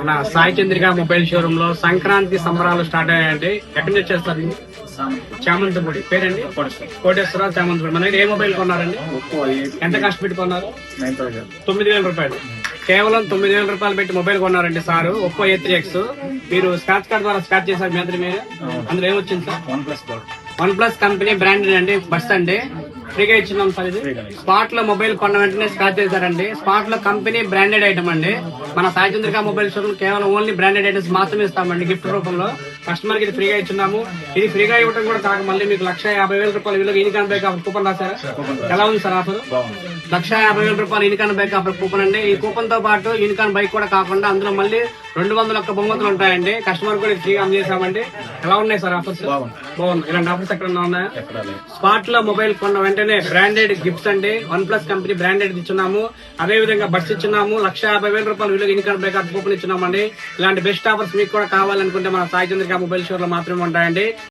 మన Sai Chandrika mobile showroom లో సంక్రాంతి సంబరాలు స్టార్ట్ అయ్యాయండి. ఎక్కడి నుంచి వచ్చేస్తారు? చామంతిపూడి. పేరండి? కోటేశ్వరరావు చామంతిపూడి. మన దగ్గర ఏ మొబైల్ కొన్నారండి? ఎంత కష్టపెట్టి కొన్నారు? 9,000 రూపాయలు. కేవలం 9,000 రూపాయలు పెట్టి మొబైల్ కొన్నారండి సారు. Oppo A3X. మీరు స్క్రాచ్ కార్డ్ ద్వారా స్క్రాచ్ చేశారు మీ అందరి మీరు. అందులో ఏమొచ్చింది sir? One plus company branded అండి. బస్ అండి ఫ్రీగా ఇచ్చినాం సార్. ఇది స్పాట్ లో మొబైల్ కొన్న వెంటనే స్క్రాచ్ చేశారండి. స్పాట్ లో కంపెనీ బ్రాండెడ్ ఐటమ్ అండి. మన సాయి చంద్రిక మొబైల్ షోరూమ్ కేవలం ఓన్లీ బ్రాండెడ్ ఐటమ్స్ మాత్రమే ఇస్తామండి గిఫ్ట్ రూపంలో. కస్టమర్ కి ఇది ఫ్రీగా ఇచ్చున్నాము. ఇది ఫ్రీగా ఇవ్వడం కూడా కాక మళ్ళీ మీకు 1,50,000 రూపాయలు విలువ యూనికాన్ బైక్ ఆఫర్ కూపన్ రాశారా? ఎలా ఉంది సార్ ఆఫర్? 1,50,000 రూపాయలు యూనికాన్ బైక్ ఆఫర్ కూపన్ అండి. ఈ కూపన్ తో పాటు యూనికాన్ బైక్ కూడా కాకుండా అందులో మళ్ళీ 201 బహుమతులు ఉంటాయండి. కస్టమర్ కూడా ఫ్రీగా అందజేసామండి. ఎలా ఉన్నాయి సార్ ఆఫర్స్? బాగుంది. ఇలాంటి ఆఫర్స్ ఎక్కడన్నా ఉన్నాయా? స్పాట్ లో మొబైల్ కొన్న వెంటనే బ్రాండెడ్ గిఫ్ట్స్ అండి. వన్ ప్లస్ కంపెనీ బ్రాండెడ్ ఇచ్చున్నాము. అదే విధంగా బడ్స్ ఇచ్చున్నాము. 1,50,000 రూపాయలు విలువ యూనికాన్ బైక్ ఆఫర్ కూపన్ ఇచ్చున్నామండి. ఇలాంటి బెస్ట్ ఆఫర్స్ మీకు కూడా కావాలనుకుంటే మన సాయి చంద్రిక మొబైల్ షోర్ లో మాత్రమే ఉంటాయండి.